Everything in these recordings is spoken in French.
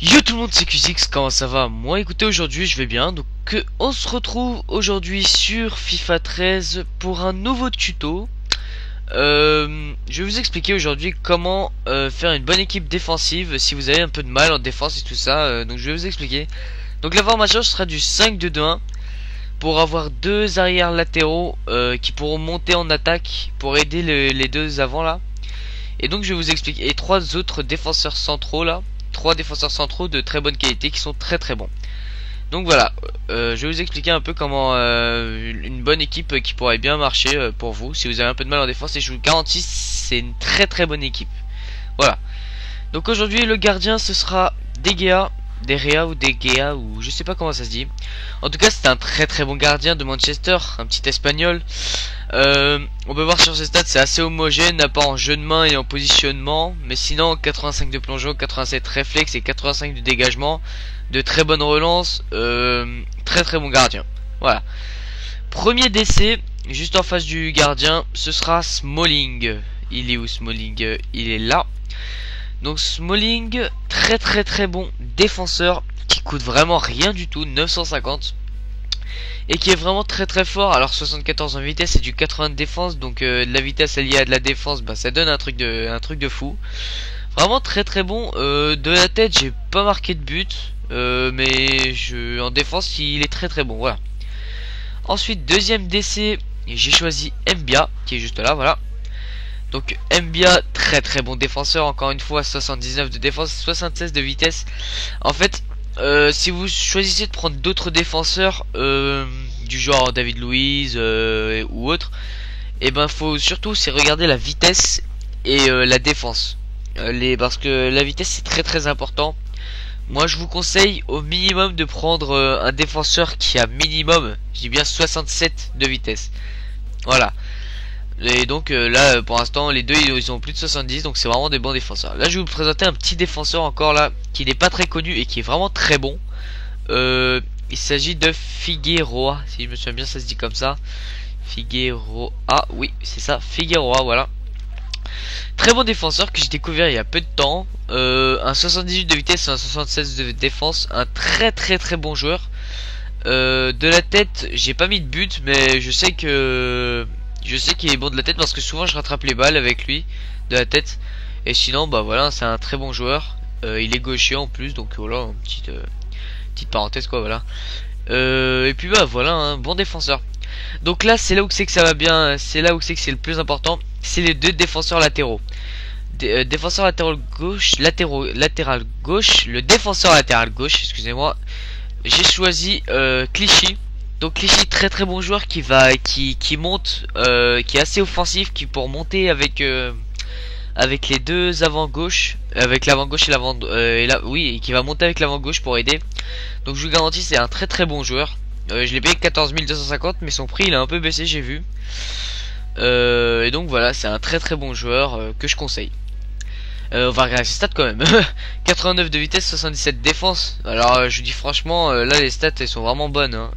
Yo tout le monde, c'est QZX, comment ça va? Moi écoutez, aujourd'hui je vais bien, donc on se retrouve aujourd'hui sur FIFA 13 pour un nouveau tuto. Je vais vous expliquer aujourd'hui comment faire une bonne équipe défensive si vous avez un peu de mal en défense et tout ça, donc je vais vous expliquer. Donc la formation sera du 5-2-2-1 pour avoir deux arrières latéraux qui pourront monter en attaque pour aider les deux avant là. Et donc je vais vous expliquer, et trois autres défenseurs centraux là. Trois défenseurs centraux de très bonne qualité qui sont très bons. Donc voilà, je vais vous expliquer un peu comment une bonne équipe qui pourrait bien marcher pour vous si vous avez un peu de mal en défense, et je vous garantis c'est une très bonne équipe. Voilà. Donc aujourd'hui le gardien ce sera De Gea ou je sais pas comment ça se dit. En tout cas c'est un très bon gardien de Manchester, un petit espagnol. On peut voir sur ses stats c'est assez homogène à part en jeu de main et en positionnement, mais sinon 85 de plongeon, 87 réflexe et 85 de dégagement, de très bonnes relances, très bon gardien. Voilà. Premier décès juste en face du gardien, ce sera Smalling. Il est où Smalling? Il est là. Donc Smalling, très bon défenseur qui coûte vraiment rien du tout, 950, et qui est vraiment très fort. Alors 74 en vitesse et du 80 de défense, donc de la vitesse alliée à de la défense, bah ça donne un truc de fou. Vraiment très bon. De la tête j'ai pas marqué de but, mais en défense il est très bon. Voilà. Ensuite deuxième décès, j'ai choisi Mbia qui est juste là. Voilà. Donc Mbia, très bon défenseur, encore une fois 79 de défense, 76 de vitesse. En fait, si vous choisissez de prendre d'autres défenseurs du genre David Luiz ou autre, et ben faut surtout c'est regarder la vitesse et la défense. Parce que la vitesse c'est très important. Moi je vous conseille au minimum de prendre un défenseur qui a minimum, je dis bien 67 de vitesse. Voilà. Et donc là pour l'instant les deux ils ont plus de 70, donc c'est vraiment des bons défenseurs. Là je vais vous présenter un petit défenseur encore là qui n'est pas très connu et qui est vraiment très bon. Il s'agit de Figueroa, si je me souviens bien ça se dit comme ça. Figueroa, oui c'est ça, Figueroa, voilà. Très bon défenseur que j'ai découvert il y a peu de temps. Un 78 de vitesse et un 76 de défense, un très bon joueur. De la tête j'ai pas mis de but, mais je sais qu'il est bon de la tête parce que souvent je rattrape les balles avec lui de la tête. Et sinon bah voilà, c'est un très bon joueur. Il est gaucher en plus, donc voilà, une petite parenthèse quoi, voilà. Et puis bah voilà, un bon défenseur. Donc là c'est là où c'est que ça va bien, c'est là où c'est que c'est le plus important, c'est les deux défenseurs latéraux. Défenseur latéral gauche, latéral gauche, le défenseur latéral gauche, excusez-moi. J'ai choisi Clichy. Donc Clichy, très bon joueur qui monte, qui est assez offensif, qui pour monter avec les deux avant gauche, avec l'avant gauche et l'avant oui, et qui va monter avec l'avant gauche pour aider. Donc je vous garantis c'est un très bon joueur. Je l'ai payé 14 250, mais son prix il a un peu baissé, j'ai vu. Et donc voilà, c'est un très bon joueur que je conseille. On va regarder ses stats quand même. 89 de vitesse, 77 de défense. Alors je vous dis franchement, là les stats elles sont vraiment bonnes, hein.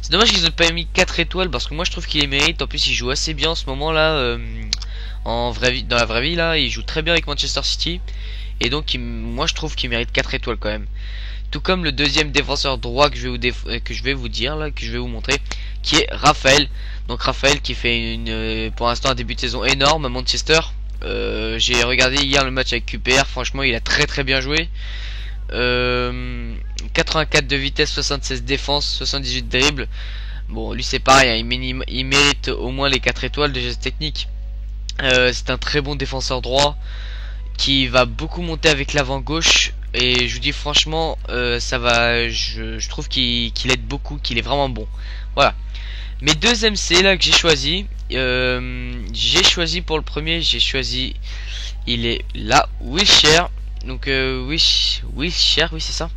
C'est dommage qu'ils n'ont pas mis 4 étoiles parce que moi je trouve qu'il les mérite. En plus il joue assez bien en ce moment là, dans la vraie vie là, il joue très bien avec Manchester City. Et donc moi je trouve qu'il mérite 4 étoiles quand même. Tout comme le deuxième défenseur droit que je vais vous dire là, que je vais vous montrer, qui est Raphaël. Donc Raphaël qui fait pour l'instant un début de saison énorme à Manchester. J'ai regardé hier le match avec QPR, franchement il a très bien joué. 84 de vitesse, 76 défense, 78 dribble. Bon lui c'est pareil, hein, il mérite au moins les 4 étoiles de geste technique. C'est un très bon défenseur droit qui va beaucoup monter avec l'avant gauche. Et je vous dis franchement ça va, je trouve qu'il aide beaucoup, qu'il est vraiment bon. Voilà. Mes deux MC là que j'ai choisi, pour le premier, il est là, Wilshere. Donc Wilshere, oui c'est ça.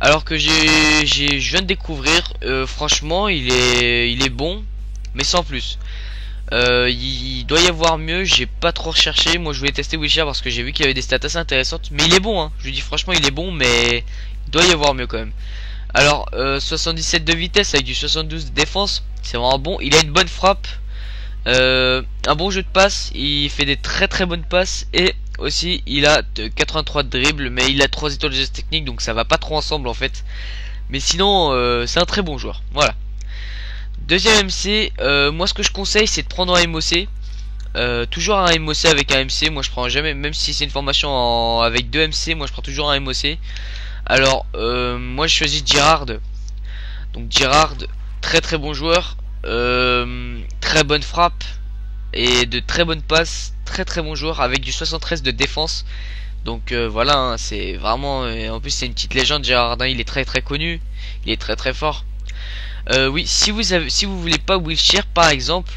Alors que je viens de découvrir, franchement il est bon, mais sans plus. Il doit y avoir mieux, j'ai pas trop recherché. Moi je voulais tester Wilshere parce que j'ai vu qu'il avait des stats assez intéressantes. Mais il est bon, hein. Je lui dis franchement il est bon, mais il doit y avoir mieux quand même. Alors 77 de vitesse avec du 72 de défense, c'est vraiment bon. Il a une bonne frappe, Un bon jeu de passe, il fait des très très bonnes passes et aussi il a 83 de dribble, mais il a 3 étoiles de geste technique, donc ça va pas trop ensemble en fait. Mais sinon, c'est un très bon joueur. Voilà. Deuxième MC, moi ce que je conseille c'est de prendre un MOC. Toujours un MOC avec un MC. Moi je prends jamais, même si c'est une formation avec 2 MC, moi je prends toujours un MOC. Alors moi je choisis Girard. Donc Girard, très très bon joueur, très bonne frappe et de très bonnes passes, très très bon joueur avec du 73 de défense. Donc voilà, hein, c'est vraiment, en plus c'est une petite légende Girard, hein, il est très très connu, il est très très fort. Oui, si vous voulez pas Wilshere par exemple,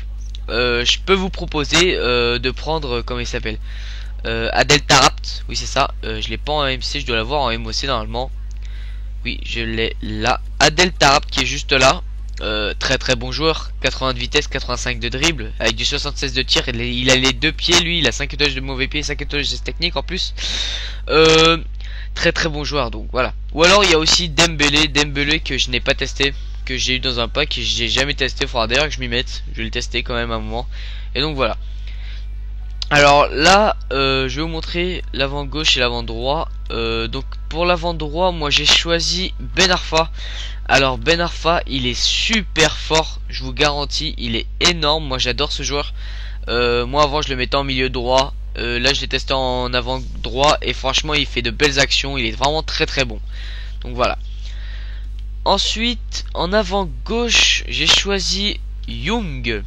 je peux vous proposer de prendre, comment il s'appelle, Adel Tarabt. Oui c'est ça, je l'ai pas en MC, je dois l'avoir en MOC normalement. Oui, je l'ai là. Adel Tarabt qui est juste là. Très très bon joueur. 80 de vitesse, 85 de dribble. Avec du 76 de tir. Il a les deux pieds, lui. Il a 5 étoiles de mauvais pied, 5 étoiles de geste technique en plus. Très très bon joueur. Donc voilà. Ou alors il y a aussi Dembélé. Dembélé que je n'ai pas testé. Que j'ai eu dans un pack. Que j'ai jamais testé. Faudra d'ailleurs que je m'y mette. Je vais le tester quand même à un moment. Et donc voilà. Alors là, je vais vous montrer l'avant gauche et l'avant droit. Donc pour l'avant droit, moi j'ai choisi Ben Arfa. Alors Ben Arfa, il est super fort, je vous garantis, il est énorme. Moi j'adore ce joueur. Moi avant je le mettais en milieu droit. Là je l'ai testé en avant droit et franchement il fait de belles actions. Il est vraiment très très bon. Donc voilà. Ensuite en avant gauche, j'ai choisi Young.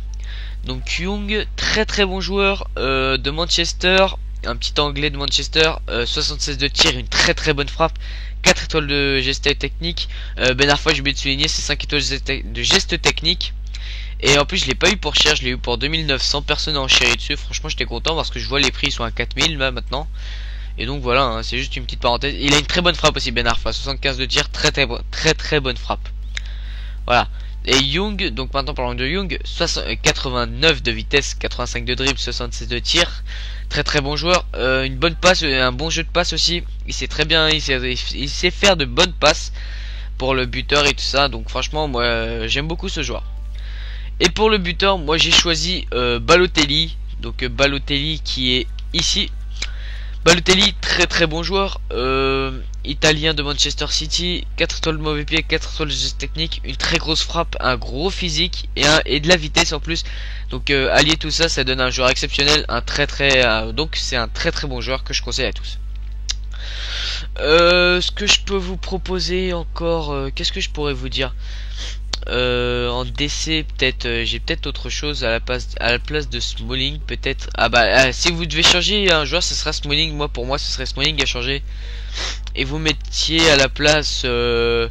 Donc Young, très très bon joueur de Manchester, un petit anglais de Manchester, 76 de tir, une très très bonne frappe, 4 étoiles de geste technique. Ben Arfa, j'ai oublié de souligner, c'est 5 étoiles de geste technique. Et en plus je l'ai pas eu pour cher, je l'ai eu pour 2900, personne n'a enchéri dessus. Franchement j'étais content parce que je vois les prix sont à 4000 là maintenant. Et donc voilà, hein, c'est juste une petite parenthèse. Il a une très bonne frappe aussi Ben Arfa, 75 de tir, très bonne frappe. Voilà. Et Young, donc maintenant parlons de Young, 89 de vitesse, 85 de dribble, 76 de tir, très très bon joueur, une bonne passe, un bon jeu de passe aussi, il sait très bien, il sait faire de bonnes passes pour le buteur et tout ça, donc franchement moi j'aime beaucoup ce joueur. Et pour le buteur, moi j'ai choisi Balotelli, donc Balotelli qui est ici. Balotelli, très très bon joueur, italien de Manchester City, 4 étoiles de mauvais pied, 4 étoiles de geste technique, une très grosse frappe, un gros physique et de la vitesse en plus. Donc allier tout ça, ça donne un joueur exceptionnel, donc c'est un très très bon joueur que je conseille à tous. Ce que je peux vous proposer encore, qu'est-ce que je pourrais vous dire? En DC peut-être j'ai peut-être autre chose à la place de Smalling peut-être. Ah bah si vous devez changer un joueur ce sera Smalling. Moi pour moi ce serait Smalling à changer. Et vous mettiez à la place je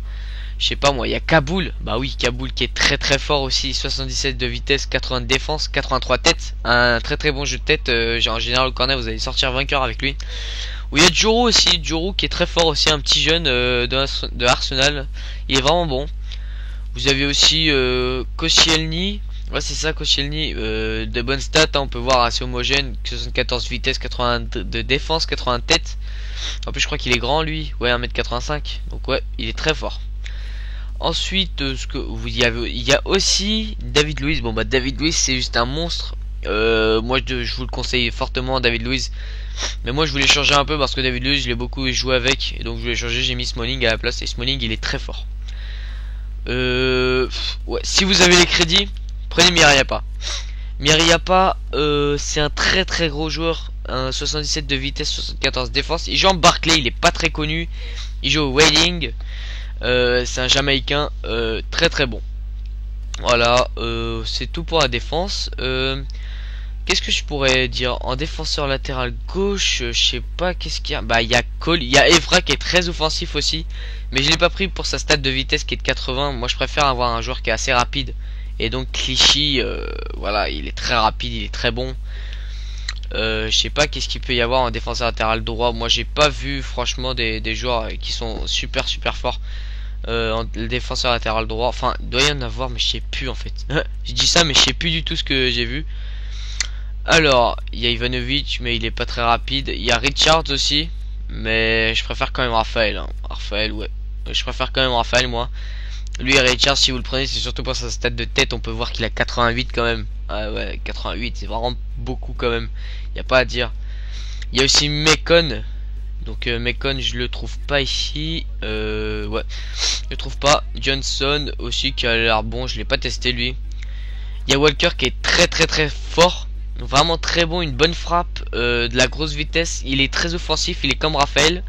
sais pas moi, il y a Kaboul. Bah oui, Kaboul qui est très très fort aussi, 77 de vitesse, 80 de défense, 83 tête, un très très bon jeu de tête. En général au corner vous allez sortir vainqueur avec lui. Ou il y a Djourou aussi, Djourou qui est très fort aussi, un petit jeune de Arsenal. Il est vraiment bon. Vous avez aussi Koscielny, ouais c'est ça Koscielny, de bonnes stats, hein, on peut voir assez homogène, 74 vitesse, 80 de défense, 80 tête. En plus je crois qu'il est grand lui, ouais 1m85, donc ouais il est très fort. Ensuite il y a aussi David Luiz. Bon bah David Luiz c'est juste un monstre. Moi je vous le conseille fortement David Luiz. Mais moi je voulais changer un peu parce que David Luiz je l'ai beaucoup joué avec, et donc je voulais changer, j'ai mis Smalling à la place, et Smalling il est très fort. Ouais, si vous avez les crédits, prenez Miriapa. Miriapa, c'est un très très gros joueur, un 77 de vitesse, 74 défense. Il joue en Barclay, il est pas très connu. Il joue au Wading. C'est un Jamaïcain, très très bon. Voilà, c'est tout pour la défense. Qu'est-ce que je pourrais dire en défenseur latéral gauche? Je sais pas qu'est-ce qu'il y a. Bah il y a Cole, il y a Evra qui est très offensif aussi, mais je l'ai pas pris pour sa stat de vitesse qui est de 80. Moi je préfère avoir un joueur qui est assez rapide, et donc Clichy, voilà, il est très rapide, il est très bon. Je sais pas qu'est-ce qu'il peut y avoir en défenseur latéral droit. Moi j'ai pas vu franchement des joueurs qui sont super forts en défenseur latéral droit. Enfin il doit y en avoir mais je sais plus en fait. Je dis ça mais je sais plus du tout ce que j'ai vu. Alors, il y a Ivanovic, mais il est pas très rapide. Il y a Richards aussi, mais je préfère quand même Raphaël. Hein. Raphaël, ouais. Je préfère quand même Raphaël, moi. Lui et Richards, si vous le prenez, c'est surtout pour sa stat de tête. On peut voir qu'il a 88 quand même. Ah ouais, 88, c'est vraiment beaucoup quand même. Y a pas à dire. Il y a aussi Mekon. Donc Mekon, je le trouve pas ici. Ouais, je le trouve pas. Johnson aussi qui a l'air bon, je l'ai pas testé lui. Il y a Walker qui est très fort. Vraiment très bon, une bonne frappe, de la grosse vitesse. Il est très offensif, il est comme Raphaël.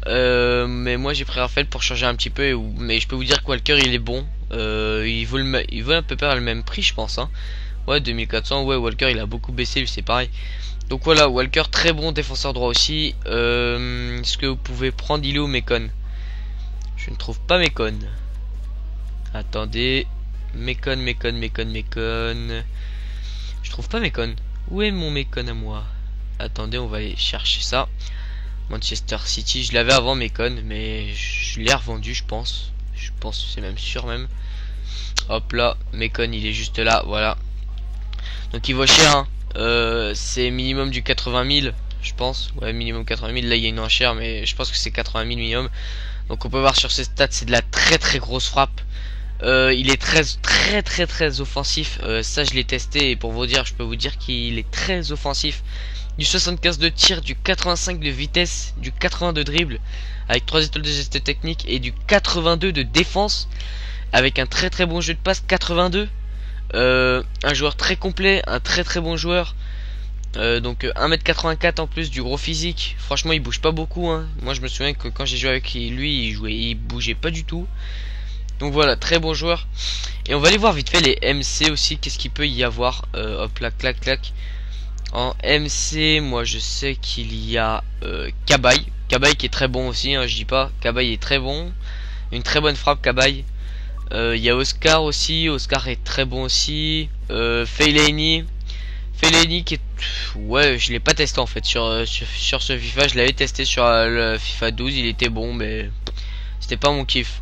Mais moi j'ai pris Raphaël pour changer un petit peu. Mais je peux vous dire que Walker il est bon. Il vaut à peu près le même prix, je pense. Hein. Ouais, 2400. Ouais, Walker il a beaucoup baissé, lui c'est pareil. Donc voilà, Walker très bon défenseur droit aussi. Est-ce que vous pouvez prendre il est où Mekon? Je ne trouve pas Mekon. Attendez. Mekon. Je trouve pas Mekon. Où est mon Mekon à moi? Attendez, on va aller chercher ça. Manchester City, je l'avais avant Mekon, mais je l'ai revendu, je pense. Je pense, c'est même sûr même. Hop là, Mekon, il est juste là, voilà. Donc il vaut cher, hein. C'est minimum du 80 000, je pense. Ouais, minimum 80 000. Là, il y a une enchère, mais je pense que c'est 80 000 minimum. Donc on peut voir sur ses stats, c'est de la très grosse frappe. Il est très offensif. Ça, je l'ai testé et pour vous dire, je peux vous dire qu'il est très offensif. Du 75 de tir, du 85 de vitesse, du 80 de dribble avec 3 étoiles de geste technique et du 82 de défense avec un très bon jeu de passe. 82. Un joueur très complet, un très bon joueur. Donc 1m84 en plus, du gros physique. Franchement, il bouge pas beaucoup. Hein. Moi, je me souviens que quand j'ai joué avec lui, il bougeait pas du tout. Donc voilà, très bon joueur. Et on va aller voir vite fait les MC aussi. Qu'est-ce qu'il peut y avoir? Hop là, clac. En MC, moi je sais qu'il y a Cabaye. Cabaye qui est très bon aussi, hein, je dis pas. Cabaye est très bon. Une très bonne frappe, Cabaye. Il y a Oscar aussi. Oscar est très bon aussi. Fellaini. Fellaini qui est... Ouais, je l'ai pas testé en fait sur ce FIFA. Je l'avais testé sur le FIFA 12. Il était bon, mais c'était pas mon kiff.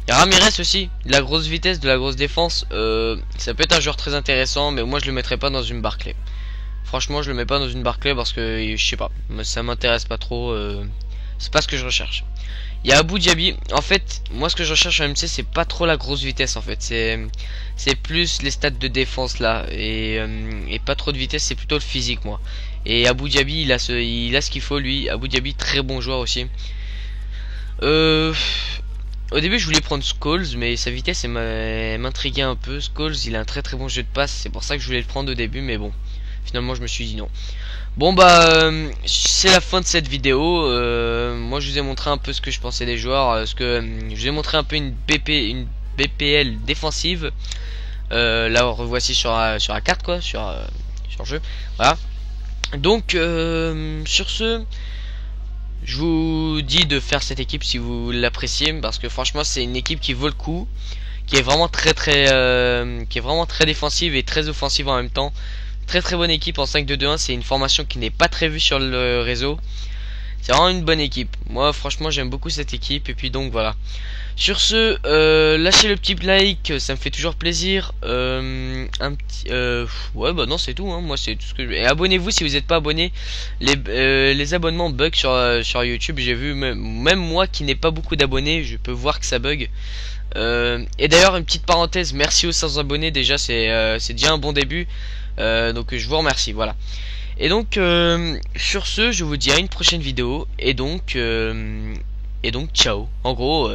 Il y a Ramirez aussi. De la grosse vitesse, de la grosse défense. Ça peut être un joueur très intéressant, mais moi je le mettrais pas dans une Barclay. Franchement, je le mets pas dans une Barclay parce que je sais pas, ça m'intéresse pas trop. C'est pas ce que je recherche. Il y a Abu Dhabi. En fait, moi ce que je recherche en MC, c'est pas trop la grosse vitesse en fait. C'est plus les stats de défense là et pas trop de vitesse. C'est plutôt le physique moi. Et Abu Dhabi, il a ce qu'il faut lui. Abu Dhabi, très bon joueur aussi. Au début, je voulais prendre Scholes, mais sa vitesse m'intriguait un peu. Scholes, il a un très bon jeu de passe. C'est pour ça que je voulais le prendre au début, mais bon. Finalement je me suis dit non. Bon bah c'est la fin de cette vidéo. Moi je vous ai montré un peu ce que je pensais des joueurs, je vous ai montré un peu une BPL défensive. Là revoici sur la carte quoi, sur le jeu. Voilà. Donc sur ce, je vous dis de faire cette équipe si vous l'appréciez parce que franchement c'est une équipe qui vaut le coup, qui est vraiment très défensive et très offensive en même temps. Très bonne équipe en 5-2-2-1. C'est une formation qui n'est pas très vue sur le réseau. C'est vraiment une bonne équipe. Moi franchement j'aime beaucoup cette équipe. Et puis donc voilà. Sur ce, lâchez le petit like, ça me fait toujours plaisir. Ouais bah non c'est tout hein. Moi c'est tout ce que je... Et abonnez-vous si vous n'êtes pas abonné. Les abonnements bug sur YouTube. J'ai vu même moi qui n'ai pas beaucoup d'abonnés, je peux voir que ça bug. Et d'ailleurs une petite parenthèse, merci aux 100 abonnés déjà, c'est déjà un bon début. Donc je vous remercie, voilà. Et donc sur ce, je vous dis à une prochaine vidéo. Et donc ciao. En gros,